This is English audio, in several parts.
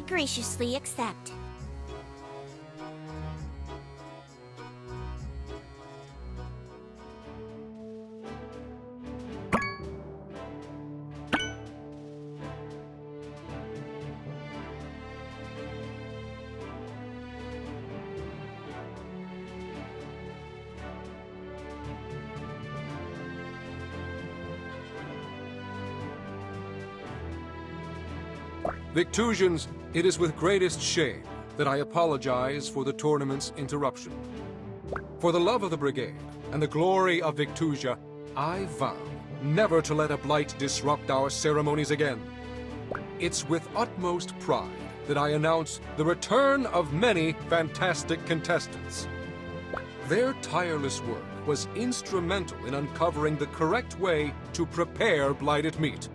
graciously accept. Victusians, it is with greatest shame that I apologize for the tournament's interruption. For the love of the Brigade and the glory of Victusia, I vow never to let a blight disrupt our ceremonies again. It's with utmost pride that I announce the return of many fantastic contestants. Their tireless work was instrumental in uncovering the correct way to prepare blighted meat.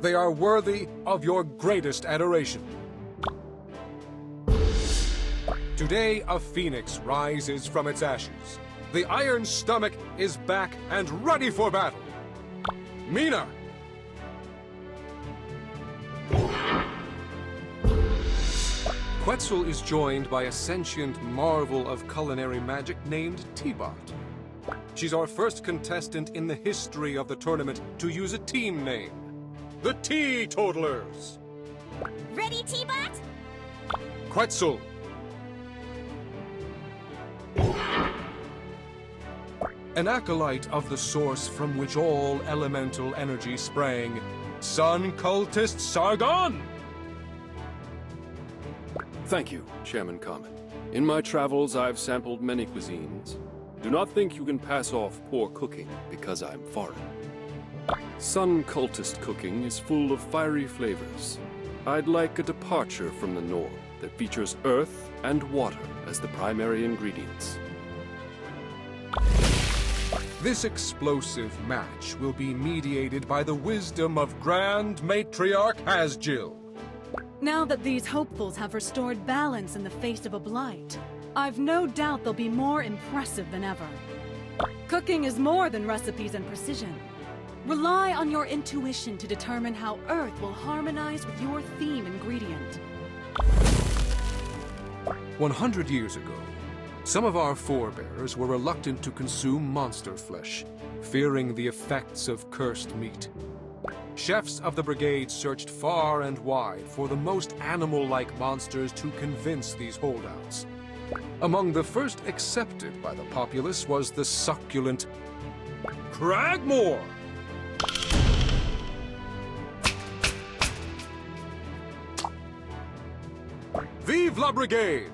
They are worthy of your greatest adoration. Today, a phoenix rises from its ashes. The Iron Stomach is back and ready for battle. Mina! Quetzal is joined by a sentient marvel of culinary magic named T-Bot. She's our first contestant in the history of the tournament to use a team name. The Teetotalers! Ready, T-Bot? Quetzal! An acolyte of the source from which all elemental energy sprang, Sun Cultist Sargon! Thank you, Chairman Common. In my travels, I've sampled many cuisines. Do not think you can pass off poor cooking because I'm foreign. Sun Cultist cooking is full of fiery flavors. I'd like a departure from the norm that features earth and water as the primary ingredients. This explosive match will be mediated by the wisdom of Grand Matriarch Hasjil. Now that these hopefuls have restored balance in the face of a blight, I've no doubt they'll be more impressive than ever. Cooking is more than recipes and precision. Rely on your intuition to determine how Earth will harmonize with your theme ingredient. 100 years ago, some of our forebears were reluctant to consume monster flesh, fearing the effects of cursed meat. Chefs of the Brigade searched far and wide for the most animal-like monsters to convince these holdouts. Among the first accepted by the populace was the succulent Cragmore! Vive la Brigade!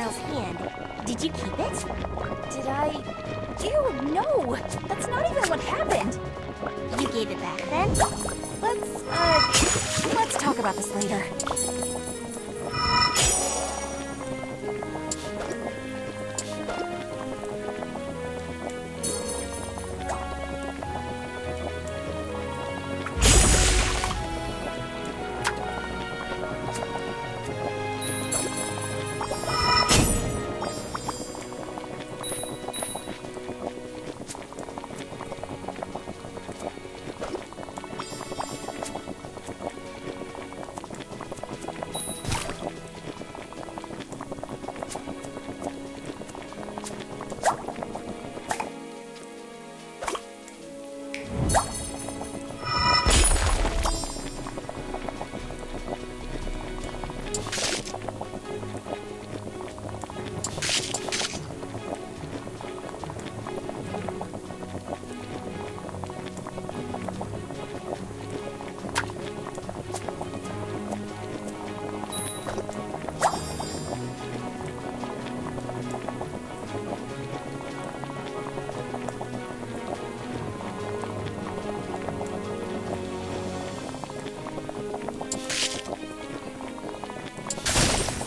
Kyle's hand. Did you keep it? Did I? Ew, no! That's not even what happened! You gave it back then? Let's talk about this later.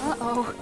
Uh-oh.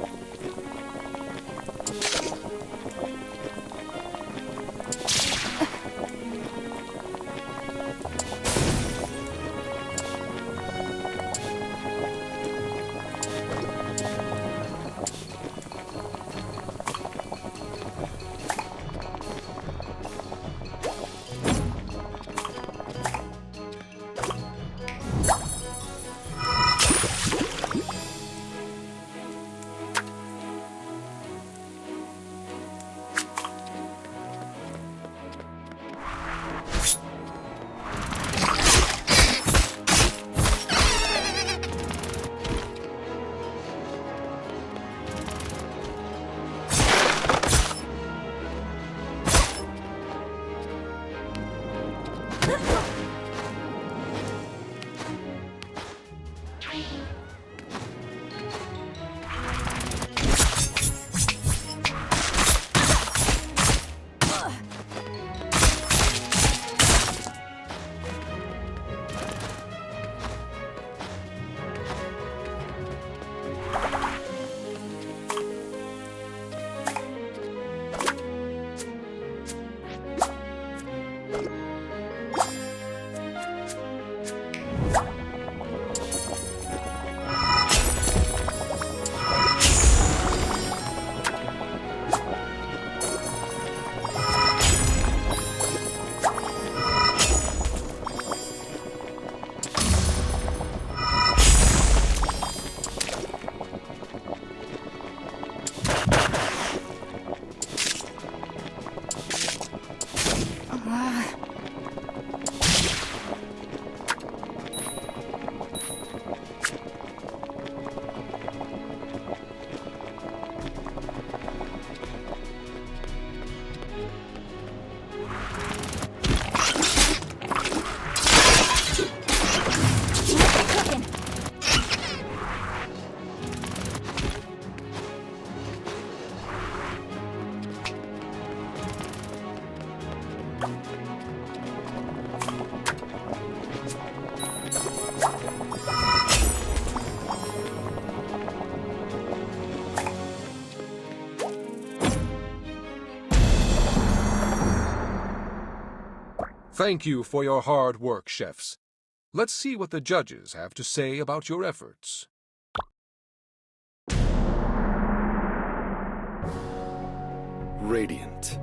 Thank you for your hard work, chefs. Let's see what the judges have to say about your efforts. Radiant.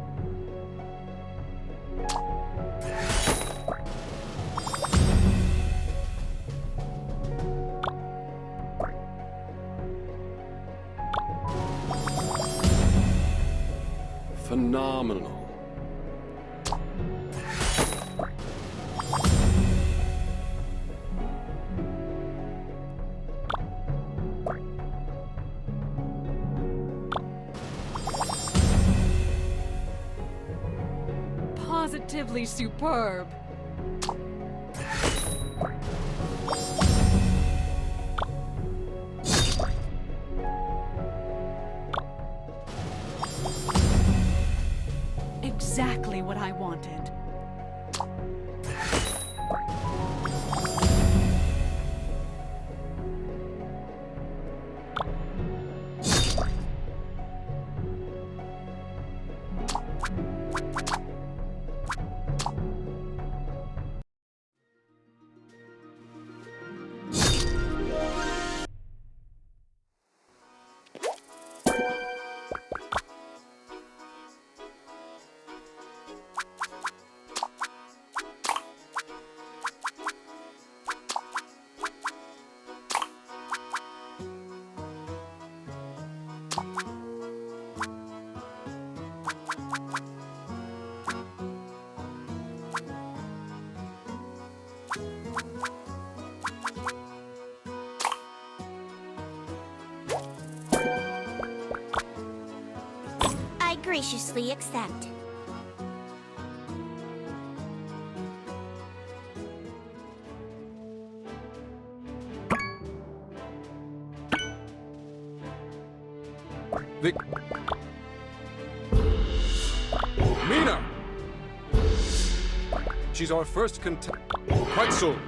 Phenomenal. Positively superb. exactly what I wanted. I graciously accept. Mina! She's our first contestant. Quite soon.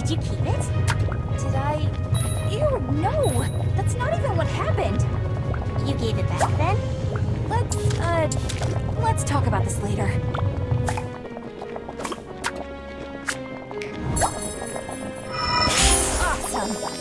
Did you keep it? Did I... Ew, no! That's not even what happened! You gave it back then? Let's talk about this later. Awesome!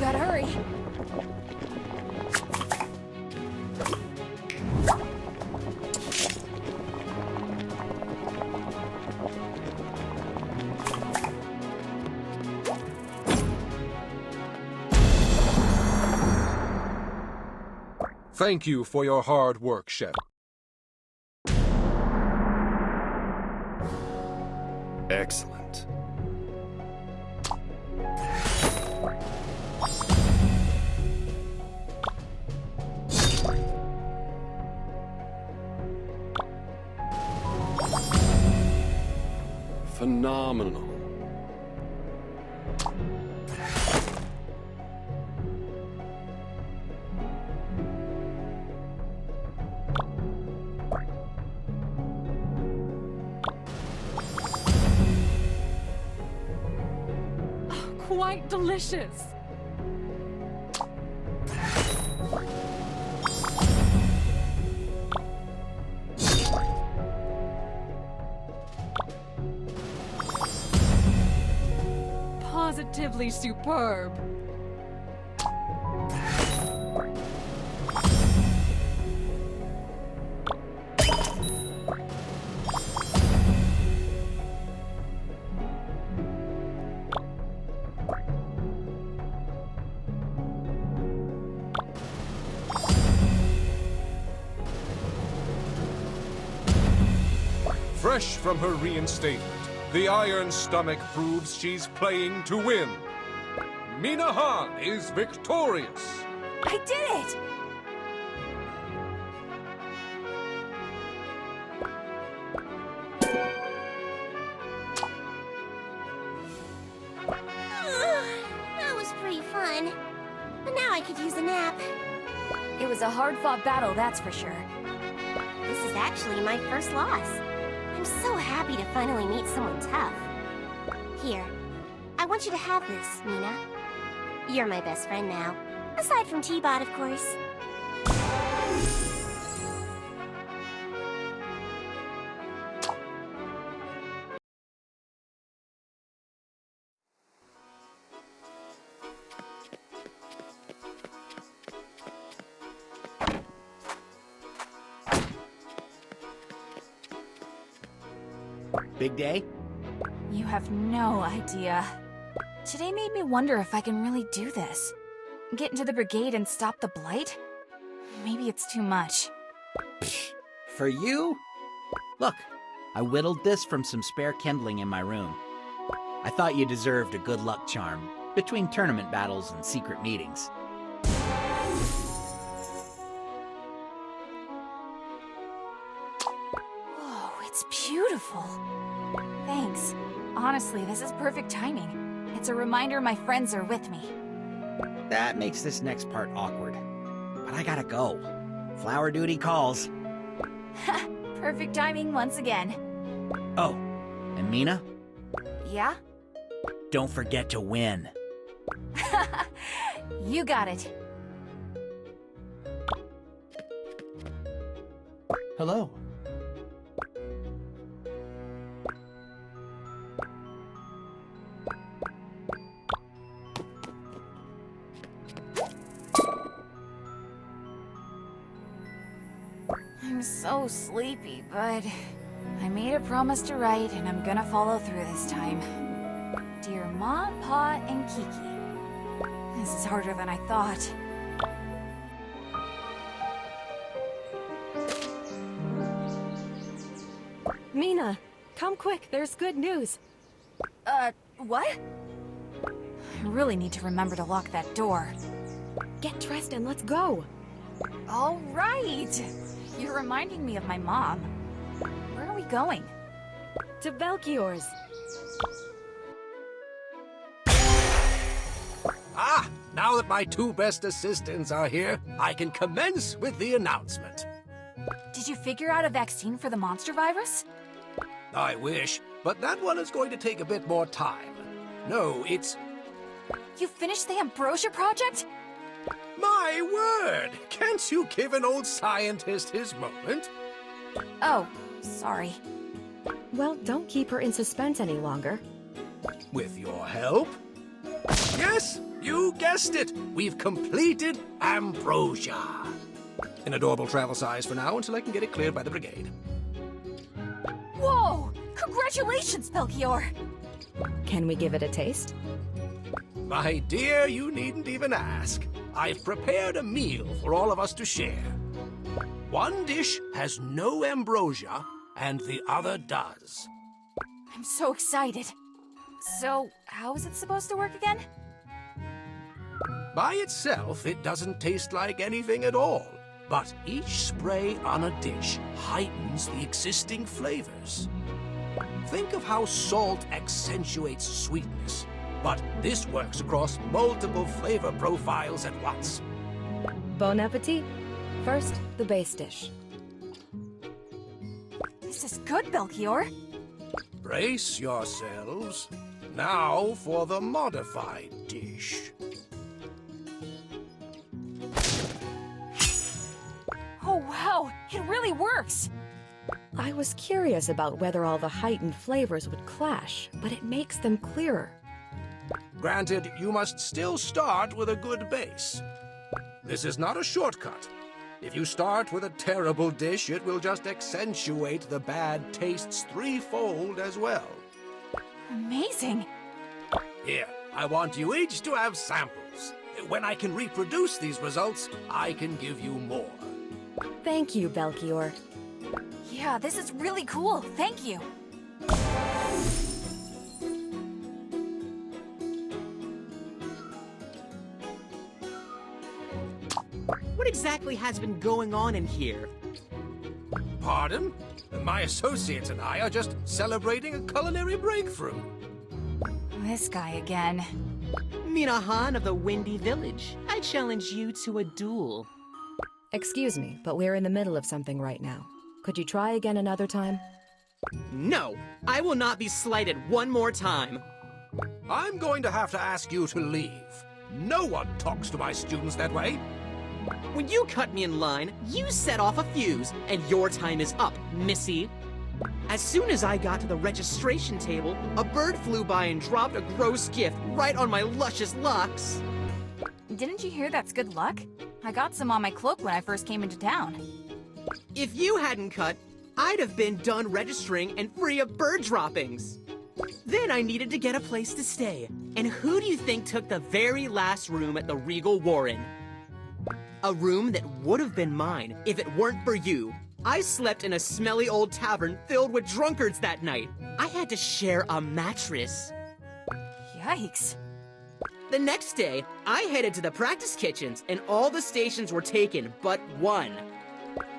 Gotta hurry. Thank you for your hard work, Chef. Excellent. Phenomenal. Quite delicious. Positively superb. Fresh from her reinstatement, the Iron Stomach proves she's playing to win. Mina Han is victorious. I did it! That was pretty fun. But now I could use a nap. It was a hard-fought battle, that's for sure. This is actually my first loss. I'm so happy to finally meet someone tough. Here, I want you to have this, Mina. You're my best friend now. Aside from T-Bot, of course. Big day? You have no idea. Today made me wonder if I can really do this. Get into the Brigade and stop the Blight? Maybe it's too much. For you? Look, I whittled this from some spare kindling in my room. I thought you deserved a good luck charm between tournament battles and secret meetings. Whoa, it's beautiful. Thanks. Honestly, this is perfect timing. It's a reminder my friends are with me. That makes this next part awkward. But I gotta go. Flower duty calls. Perfect timing once again. Oh, and Mina, Yeah? don't forget to win. You got it. Hello. I'm so sleepy, but I made a promise to write, and I'm gonna follow through this time. Dear Ma, Pa, and Kiki. This is harder than I thought. Mina, come quick, there's good news. What? I really need to remember to lock that door. Get dressed and let's go. All right! You're reminding me of my mom. Where are we going? To Belchior's. Ah, now that my two best assistants are here, I can commence with the announcement. Did you figure out a vaccine for the monster virus? I wish, but that one is going to take a bit more time. No, it's... You finished the Ambrosia project? My word! Can't you give an old scientist his moment? Oh, sorry. Well, don't keep her in suspense any longer. With your help? Yes, you guessed it! We've completed Ambrosia. An adorable travel size for now until I can get it cleared by the Brigade. Whoa! Congratulations, Belchior! Can we give it a taste? My dear, you needn't even ask. I've prepared a meal for all of us to share. One dish has no ambrosia, and the other does. I'm so excited. So, how is it supposed to work again? By itself, it doesn't taste like anything at all. But each spray on a dish heightens the existing flavors. Think of how salt accentuates sweetness. But this works across multiple flavor profiles at once. Bon appetit. First, the base dish. This is good, Belchior. Brace yourselves. Now for the modified dish. Oh, wow! It really works! I was curious about whether all the heightened flavors would clash, but it makes them clearer. Granted, you must still start with a good base. This is not a shortcut. If you start with a terrible dish, it will just accentuate the bad tastes threefold as well. Amazing! Here, I want you each to have samples. When I can reproduce these results, I can give you more. Thank you, Belchior. Yeah, this is really cool. Thank you. What exactly has been going on in here? Pardon? My associates and I are just celebrating a culinary breakthrough. This guy again. Mina Han of the Windy Village. I challenge you to a duel. Excuse me, but we're in the middle of something right now. Could you try again another time? No, I will not be slighted one more time. I'm going to have to ask you to leave. No one talks to my students that way. When you cut me in line, you set off a fuse, and your time is up, Missy. As soon as I got to the registration table, a bird flew by and dropped a gross gift right on my luscious locks. Didn't you hear that's good luck? I got some on my cloak when I first came into town. If you hadn't cut, I'd have been done registering and free of bird droppings. Then I needed to get a place to stay. And who do you think took the very last room at the Regal Warren? A room that would have been mine if it weren't for you. I slept in a smelly old tavern filled with drunkards that night. I had to share a mattress. Yikes. The next day, I headed to the practice kitchens, and all the stations were taken but one.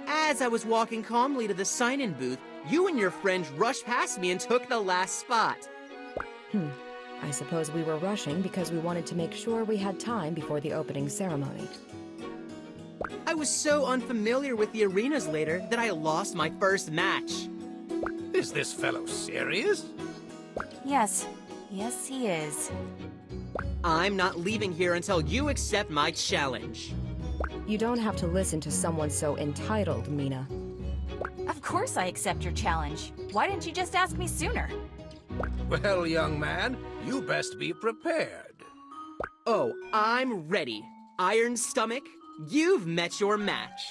As I was walking calmly to the sign-in booth, you and your friend rushed past me and took the last spot. I suppose we were rushing because we wanted to make sure we had time before the opening ceremony. I was so unfamiliar with the arenas later that I lost my first match. Is this fellow serious? Yes. Yes, he is. I'm not leaving here until you accept my challenge. You don't have to listen to someone so entitled, Mina. Of course I accept your challenge. Why didn't you just ask me sooner? Well, young man, you best be prepared. Oh, I'm ready. Iron Stomach, you've met your match.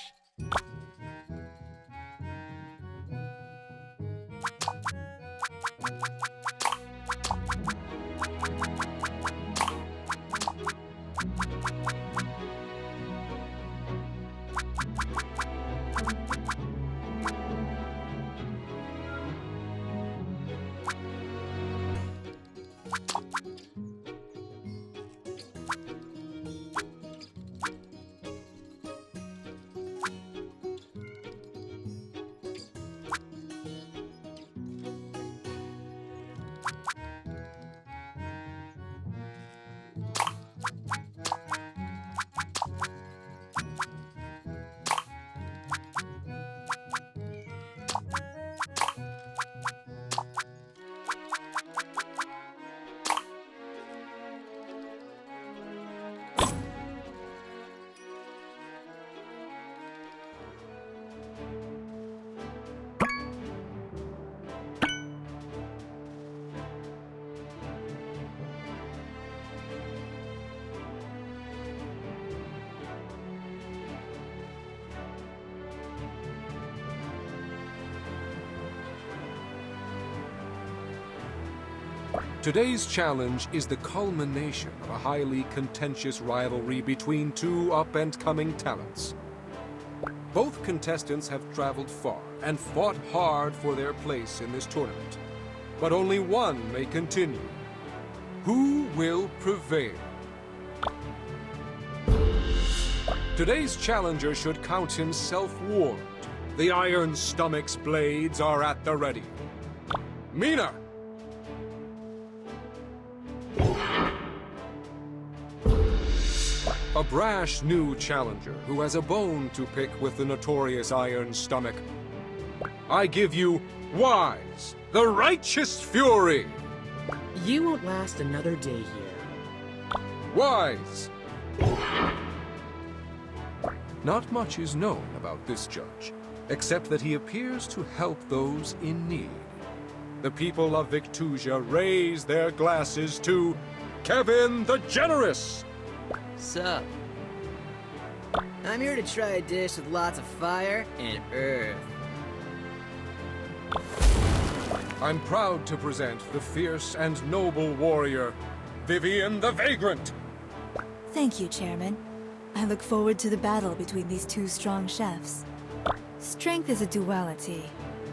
Today's challenge is the culmination of a highly contentious rivalry between two up-and-coming talents. Both contestants have traveled far and fought hard for their place in this tournament, but only one may continue. Who will prevail? Today's challenger should count himself warned. The Iron Stomach's blades are at the ready. Mina! A brash new challenger who has a bone to pick with the notorious Iron Stomach. I give you Weiz, the Righteous Fury! You won't last another day here. Weiz! Not much is known about this judge, except that he appears to help those in need. The people of Victusia raise their glasses to Kevin the Generous! Sup? I'm here to try a dish with lots of fire and earth. I'm proud to present the fierce and noble warrior, Vivian the Vagrant! Thank you, Chairman. I look forward to the battle between these two strong chefs. Strength is a duality,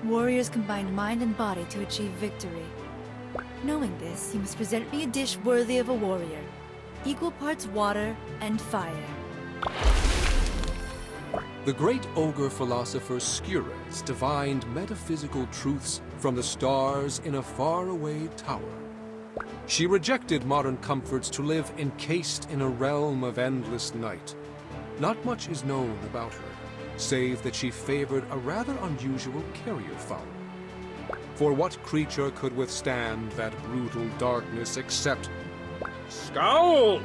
Warriors combine mind and body to achieve victory. Knowing this, you must present me a dish worthy of a warrior. Equal parts water and fire. The great ogre philosopher Skures divined metaphysical truths from the stars in a faraway tower. She rejected modern comforts to live encased in a realm of endless night. Not much is known about her, save that she favored a rather unusual carrier fowl. For what creature could withstand that brutal darkness except Scowl!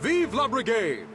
Vive la Brigade!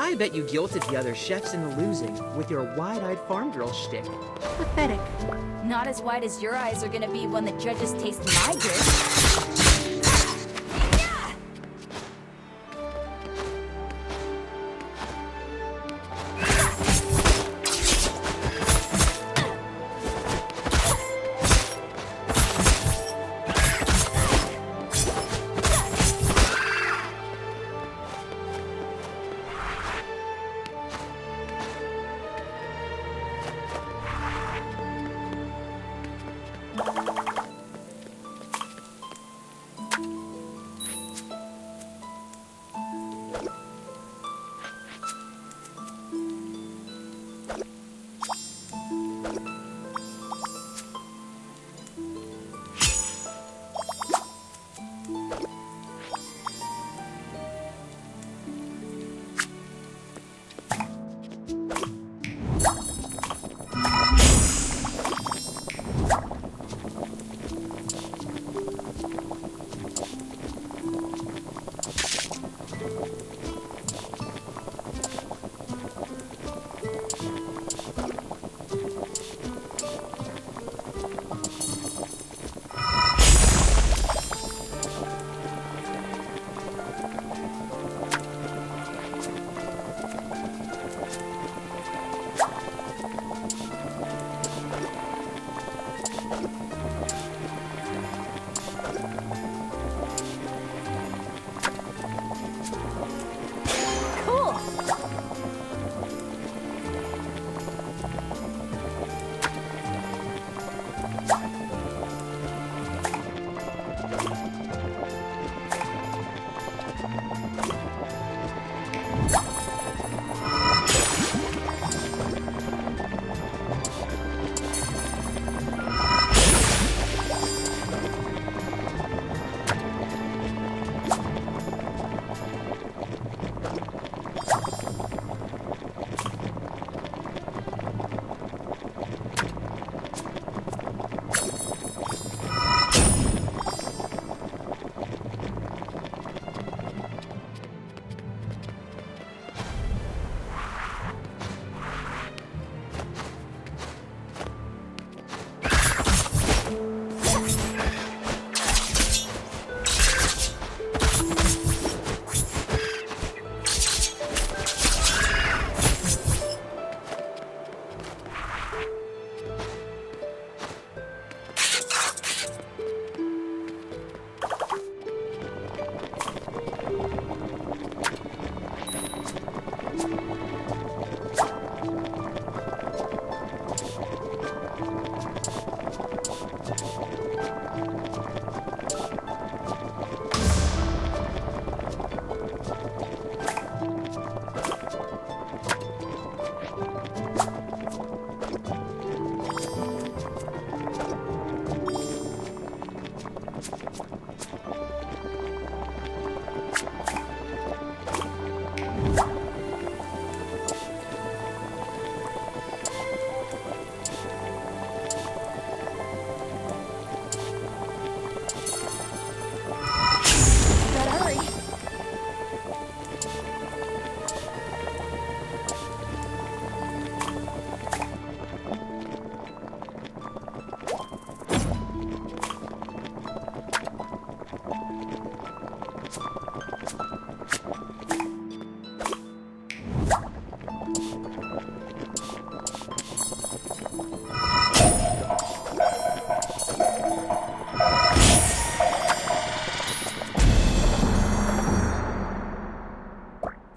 I bet you guilted the other chefs into losing with your wide-eyed farm girl shtick. Pathetic. Not as wide as your eyes are gonna be when the judges taste my dish.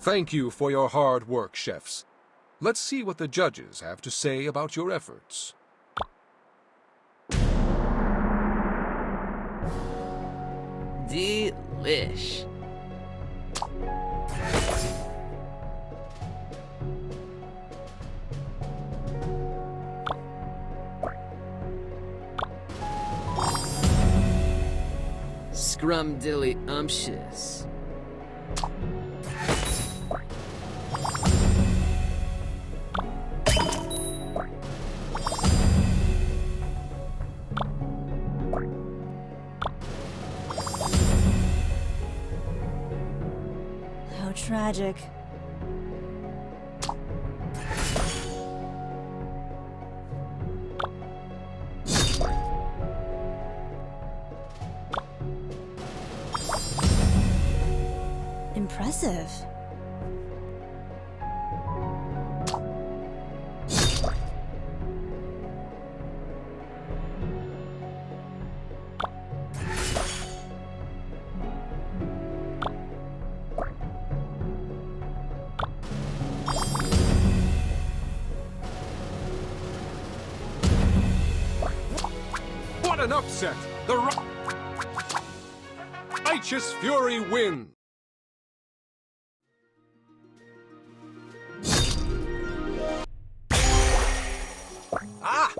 Thank you for your hard work, chefs. Let's see what the judges have to say about your efforts. Delish. Scrumdiddly-umptious. How tragic. impressive. What an upset! The righteous fury wins! Ah!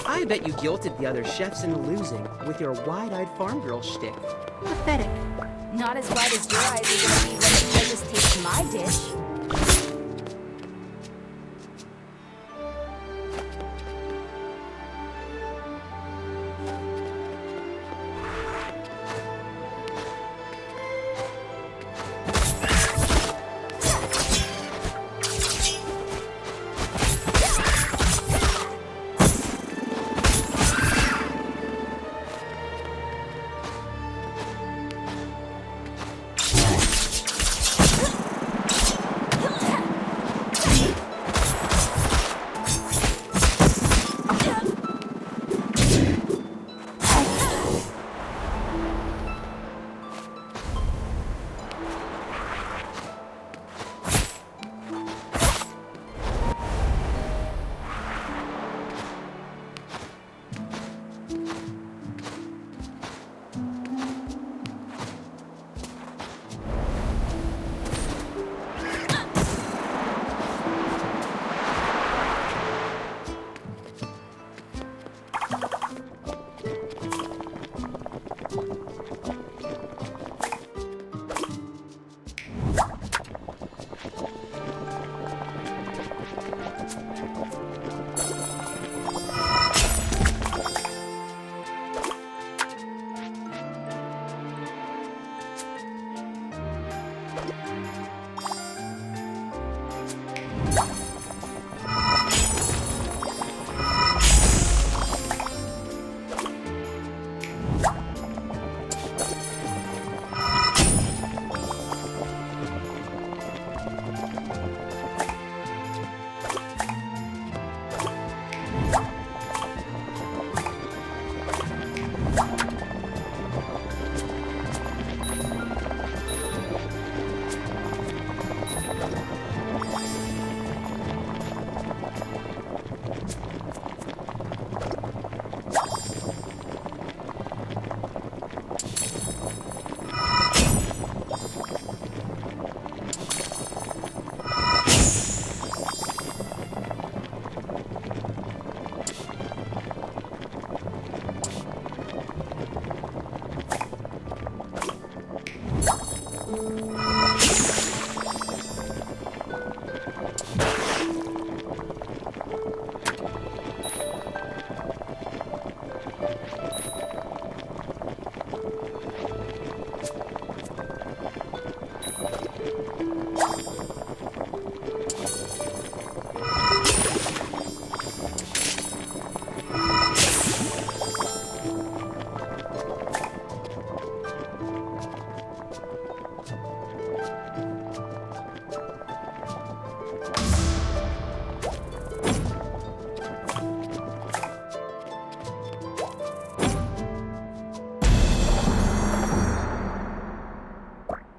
I bet you guilted the other chefs into losing with your wide-eyed farm girl shtick. Pathetic. Not as wide as your eyes are gonna be when the judges taste my dish.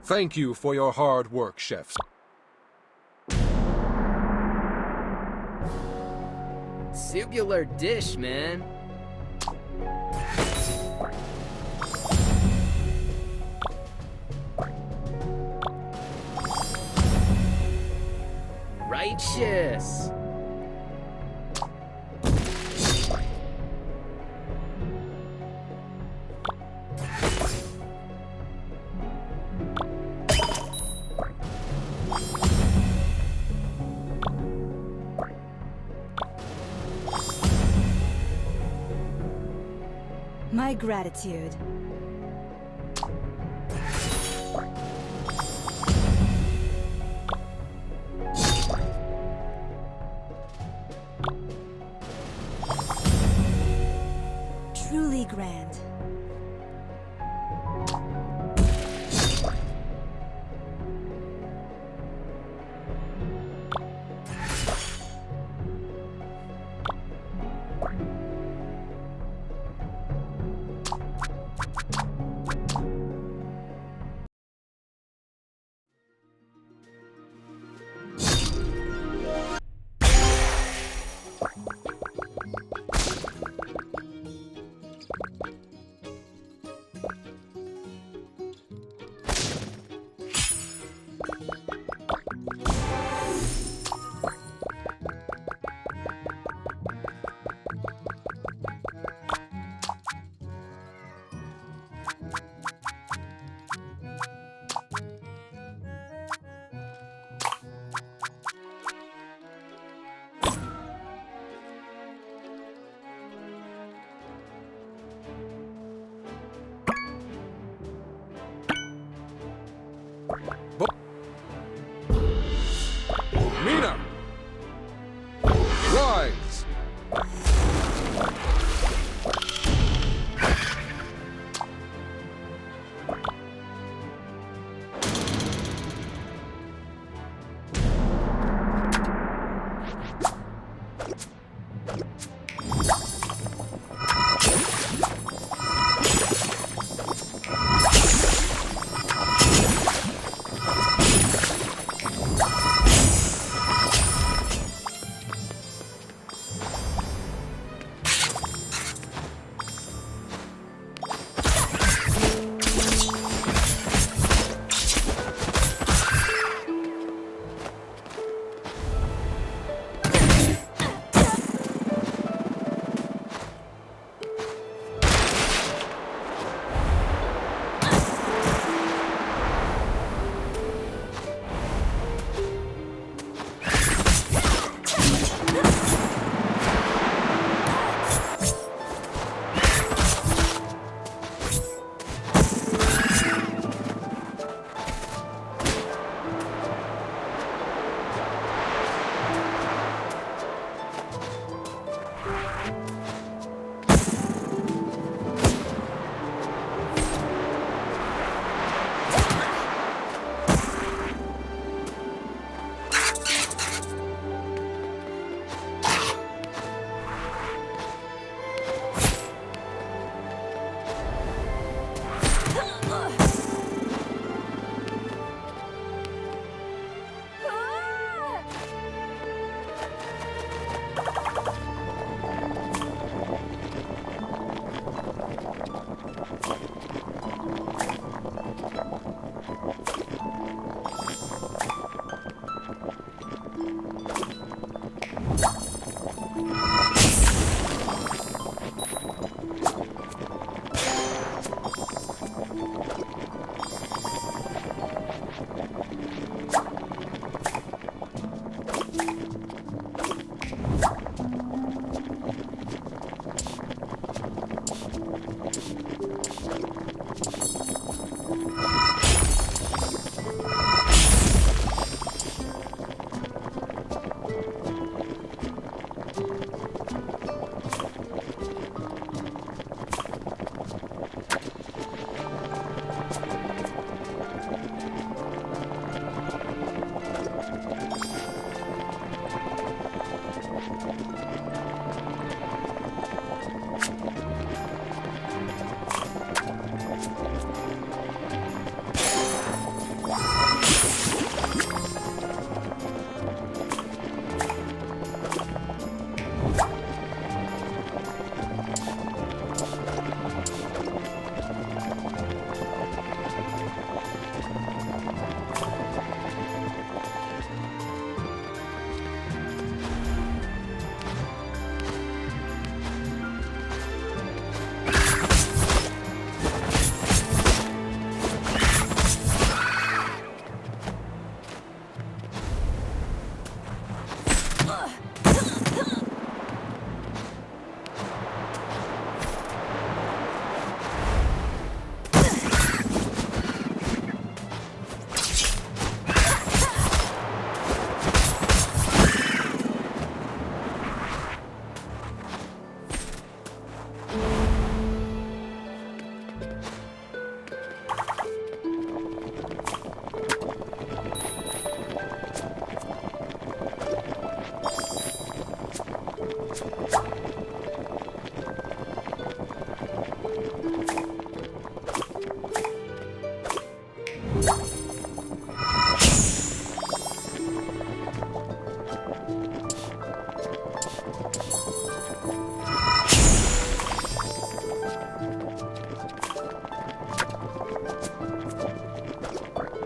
Thank you for your hard work, chefs. Tubular dish, man. Righteous. My gratitude. Truly grand.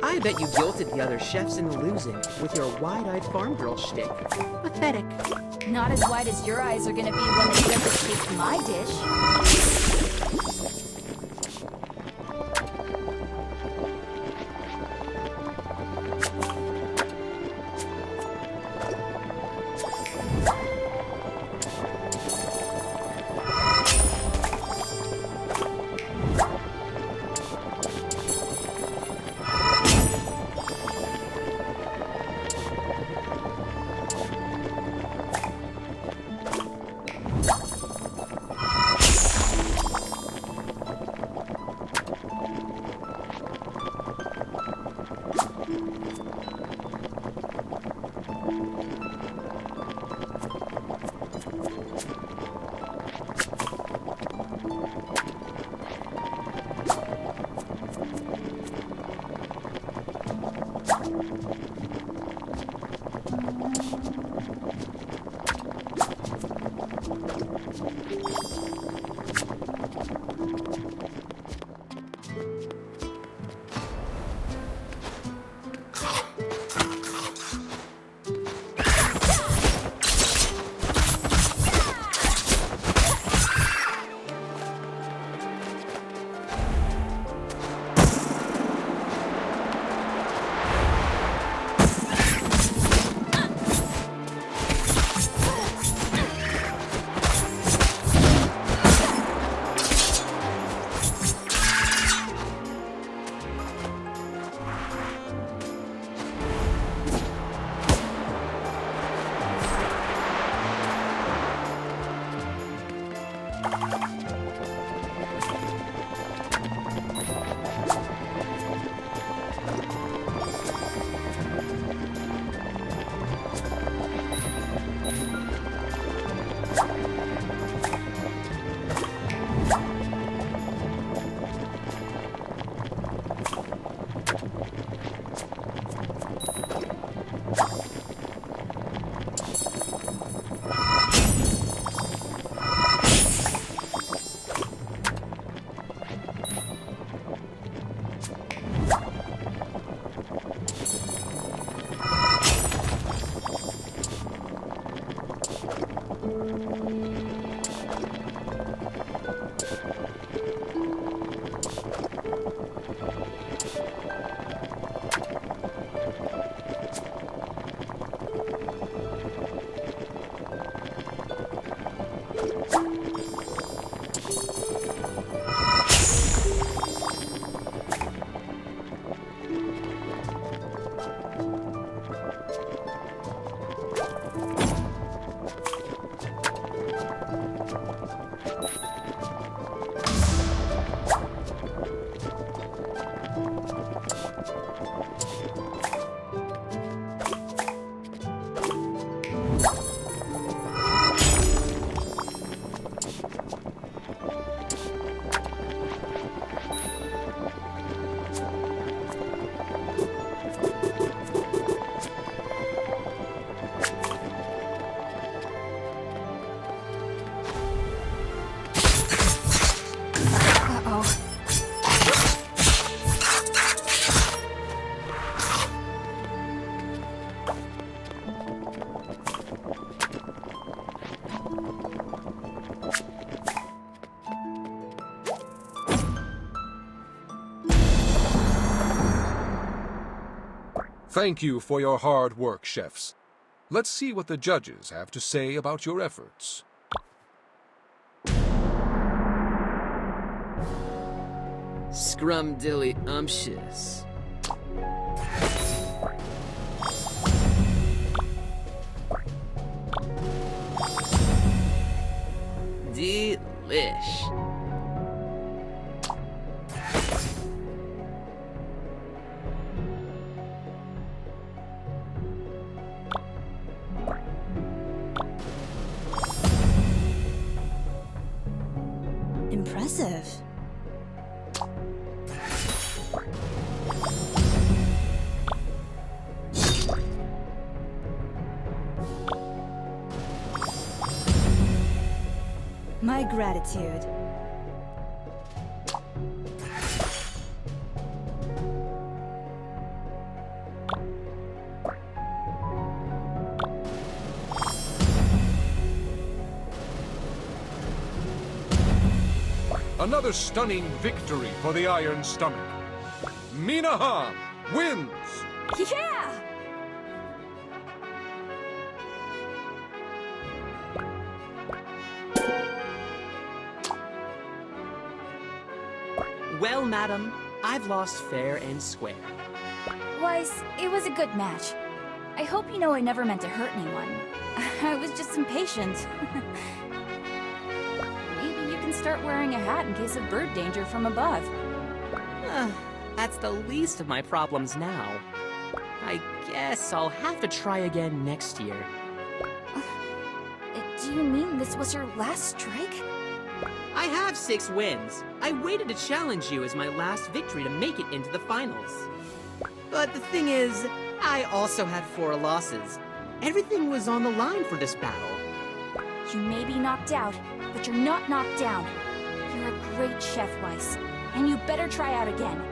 I bet you guilted the other chefs into losing with your wide-eyed farm girl shtick. Pathetic. Not as wide as your eyes are gonna be when the judges taste my dish. Thank you for your hard work, chefs. Let's see what the judges have to say about your efforts. Scrumdiddly-umptious. Delish. Impressive. My gratitude. Another stunning victory for the Iron Stomach. Mina Han wins! Yeah! Well, madam, I've lost fair and square. Weiz, it was a good match. I hope you know I never meant to hurt anyone. I was just impatient. Maybe you can start wearing a hat in case of bird danger from above. That's the least of my problems now. I guess I'll have to try again next year. Do you mean this was your last strike? I have 6 wins. I waited to challenge you as my last victory to make it into the finals. But the thing is, I also had 4 losses. Everything was on the line for this battle. You may be knocked out, but you're not knocked down. You're a great chef, Weiz, and you better try out again.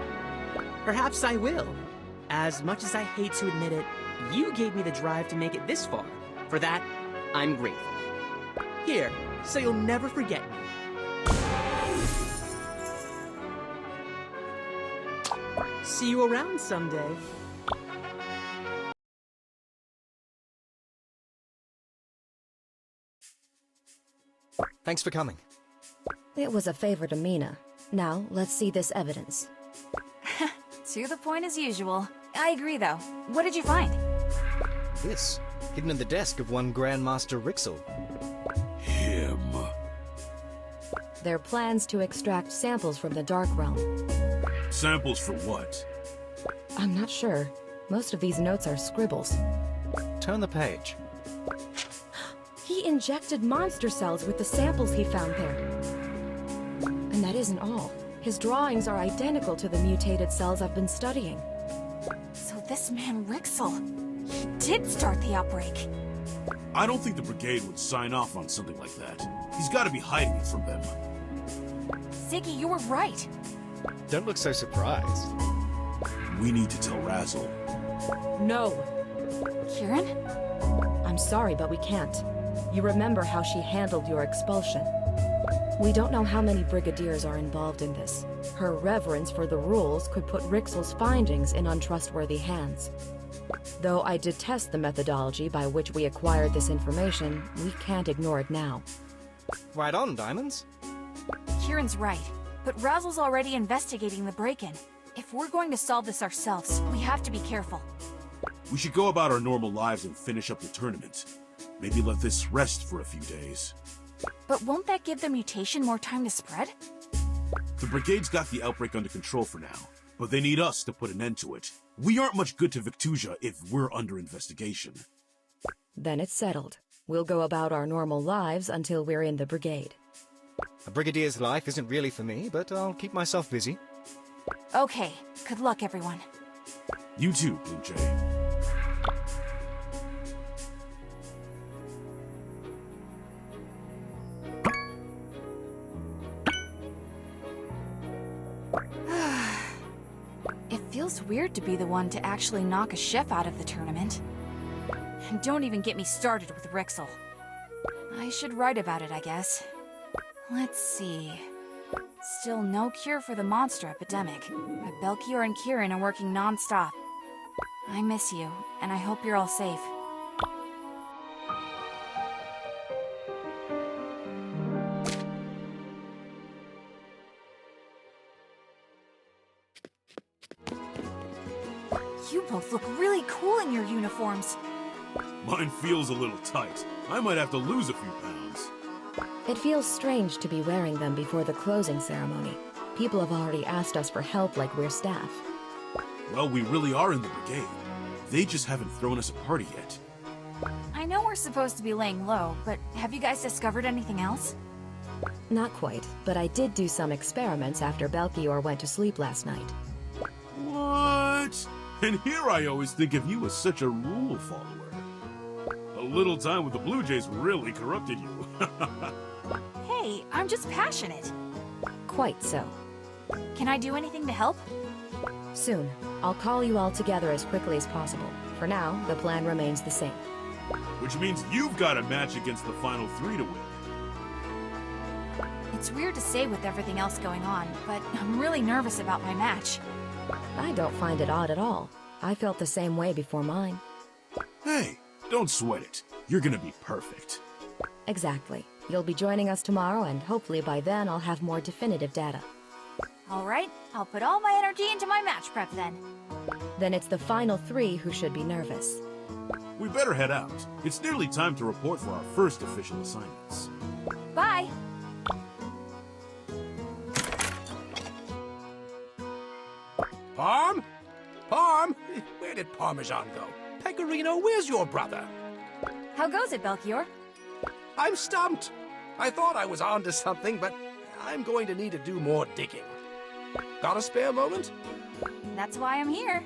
Perhaps I will. As much as I hate to admit it, you gave me the drive to make it this far. For that, I'm grateful. Here, so you'll never forget me. See you around someday. Thanks for coming. It was a favor to Mina. Now, let's see this evidence. To the point as usual. I agree, though. What did you find? This, hidden in the desk of one Grandmaster Rixel. Him. They're plans to extract samples from the Dark Realm. Samples for what? I'm not sure. Most of these notes are scribbles. Turn the page. He injected monster cells with the samples he found there. And that isn't all. His drawings are identical to the mutated cells I've been studying. So this man Rixel, he did start the outbreak. I don't think the Brigade would sign off on something like that. He's got to be hiding it from them. Ziggy, you were right. Don't look so surprised. We need to tell Razzle. No. Kieran? I'm sorry, but we can't. You remember how she handled your expulsion. We don't know how many brigadiers are involved in this. Her reverence for the rules could put Rixel's findings in untrustworthy hands. Though I detest the methodology by which we acquired this information, we can't ignore it now. Right on, Diamonds. Kieran's right, but Razzle's already investigating the break-in. If we're going to solve this ourselves, we have to be careful. We should go about our normal lives and finish up the tournament. Maybe let this rest for a few days. But won't that give the mutation more time to spread? The Brigade's got the outbreak under control for now, but they need us to put an end to it. We aren't much good to Victusia if we're under investigation. Then it's settled. We'll go about our normal lives until we're in the Brigade. A brigadier's life isn't really for me, but I'll keep myself busy. Okay, good luck, everyone. You too, Blue Jay. It feels weird to be the one to actually knock a chef out of the tournament. And don't even get me started with Rixel. I should write about it, I guess. Let's see. Still no cure for the monster epidemic, but Belkior and Kieran are working non-stop. I miss you, and I hope you're all safe. You both look really cool in your uniforms. Mine feels a little tight. I might have to lose a few pounds. It feels strange to be wearing them before the closing ceremony. People have already asked us for help like we're staff. Well, we really are in the Brigade. They just haven't thrown us a party yet. I know we're supposed to be laying low, but have you guys discovered anything else? Not quite, but I did do some experiments after Belchior went to sleep last night. What? And here I always think of you as such a rule follower. A little time with the Blue Jays really corrupted you. Hey, I'm just passionate. Quite so. Can I do anything to help? Soon. I'll call you all together as quickly as possible. For now, the plan remains the same. Which means you've got a match against the final 3 to win. It's weird to say with everything else going on, but I'm really nervous about my match. I don't find it odd at all. I felt the same way before mine. Hey, don't sweat it. You're gonna be perfect. Exactly. You'll be joining us tomorrow, and hopefully by then I'll have more definitive data. All right, I'll put all my energy into my match prep then. Then it's the final 3 who should be nervous. We better head out. It's nearly time to report for our first official assignments. Bye! Parm? Parm? Where did Parmesan go? Pecorino, where's your brother? How goes it, Belchior? I'm stumped. I thought I was onto something, but I'm going to need to do more digging. Got a spare moment? That's why I'm here.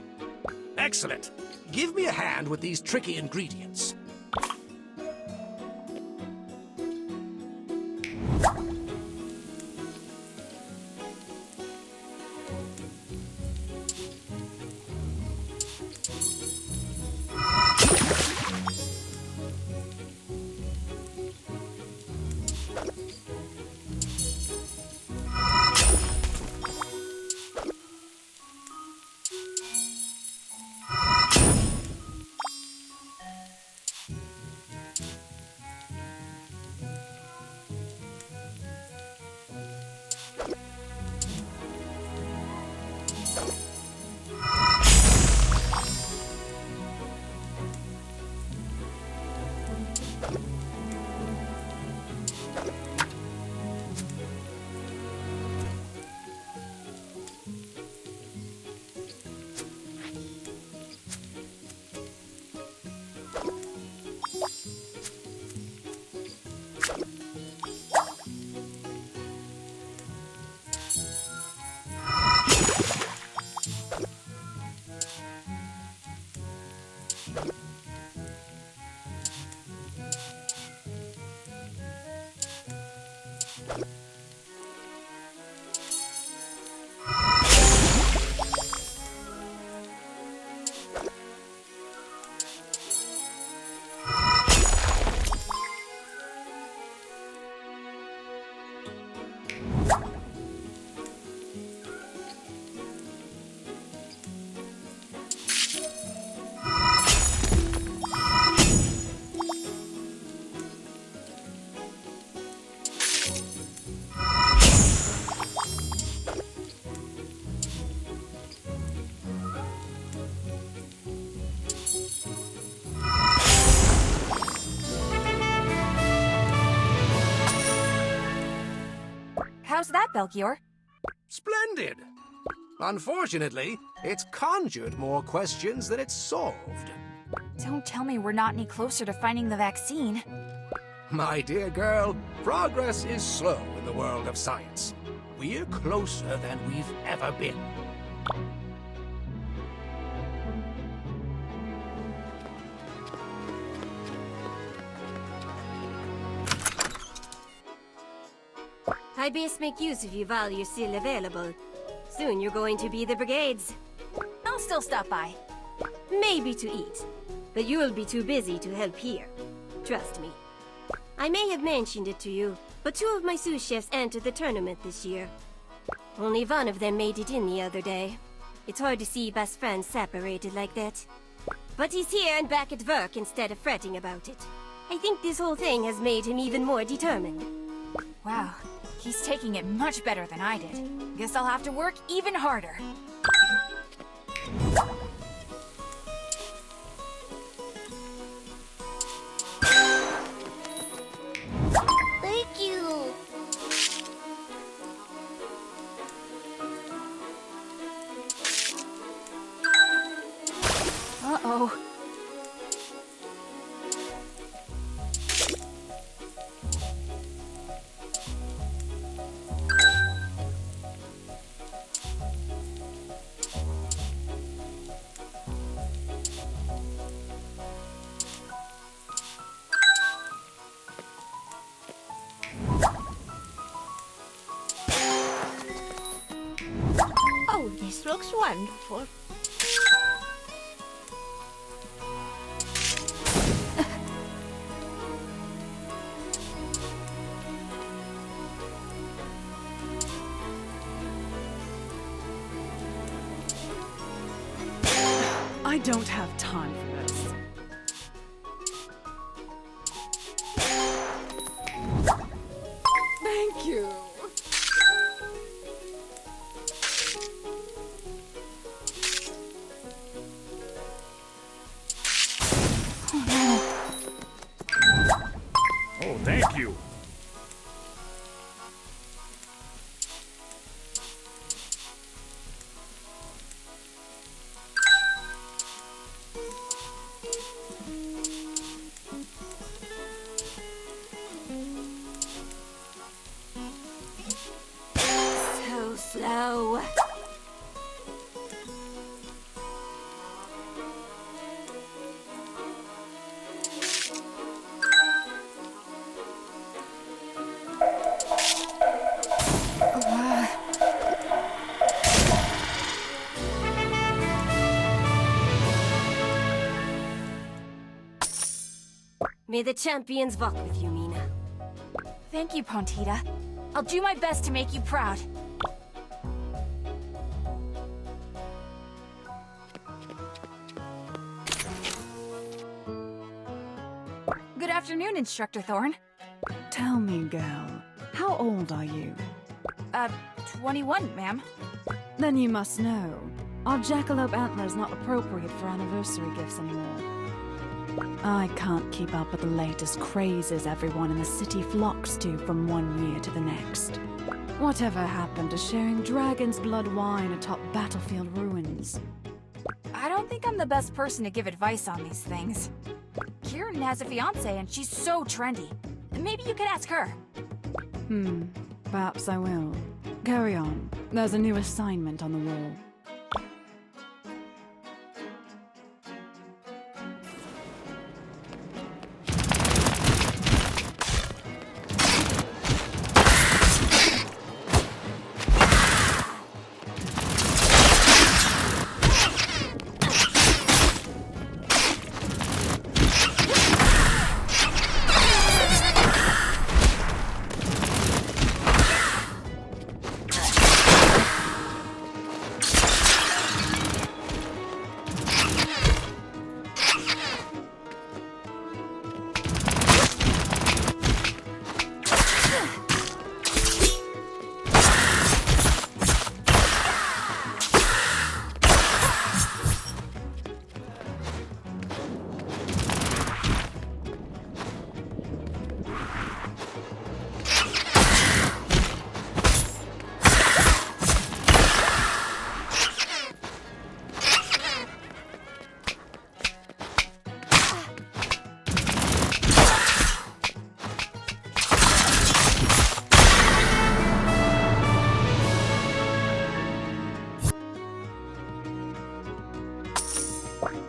Excellent. Give me a hand with these tricky ingredients. How's that, Belchior? Splendid. Unfortunately, it's conjured more questions than it's solved. Don't tell me we're not any closer to finding the vaccine. My dear girl, progress is slow in the world of science. We're closer than we've ever been. I best make use of you while you're still available. Soon you're going to be the Brigades. I'll still stop by. Maybe to eat, but you'll be too busy to help here. Trust me. I may have mentioned it to you, but 2 of my sous chefs entered the tournament this year. Only one of them made it in the other day. It's hard to see best friends separated like that. But he's here and back at work instead of fretting about it. I think this whole thing has made him even more determined. Wow, he's taking it much better than I did. Guess I'll have to work even harder. Thank you! Uh-oh. Oh, this looks wonderful. I don't have time for this. Thank you. Oh, thank you. So slow. May the champions walk with you, Mina. Thank you, Pontita. I'll do my best to make you proud. Good afternoon, Instructor Thorn. Tell me, girl, how old are you? 21, ma'am. Then you must know, our jackalope antler's not appropriate for anniversary gifts anymore. I can't keep up with the latest crazes everyone in the city flocks to from one year to the next. Whatever happened to sharing dragon's blood wine atop battlefield ruins? I don't think I'm the best person to give advice on these things. Kieran has a fiancé and she's so trendy. Maybe you could ask her. Perhaps I will. Carry on. There's a new assignment on the wall.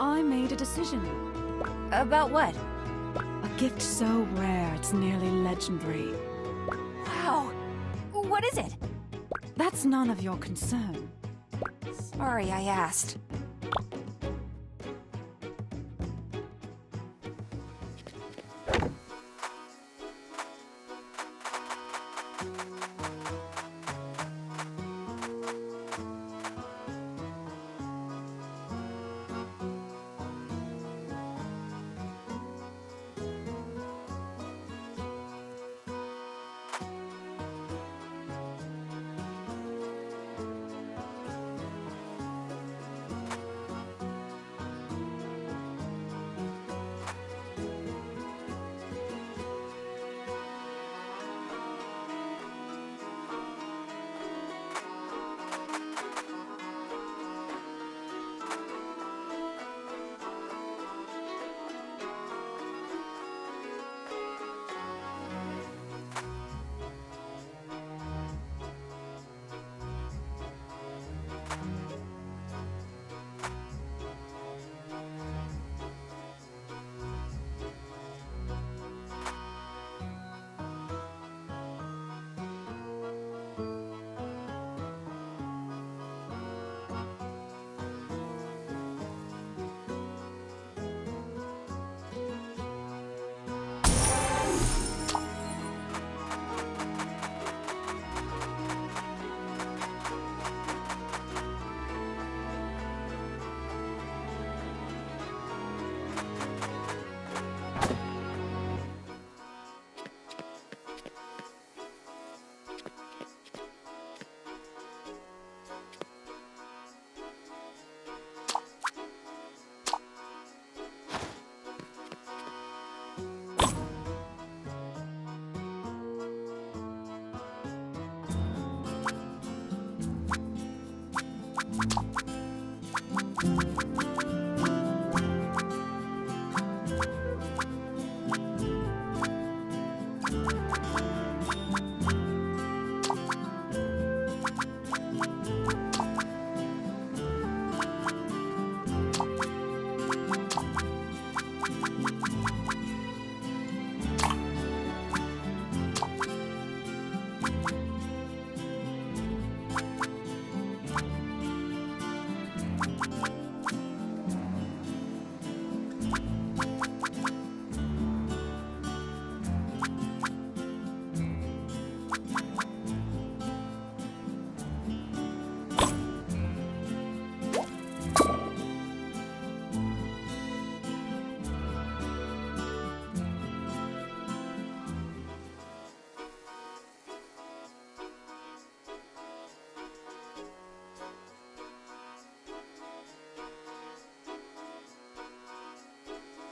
I made a decision. About what? A gift so rare it's nearly legendary. Wow. What is it? That's none of your concern. Sorry I asked.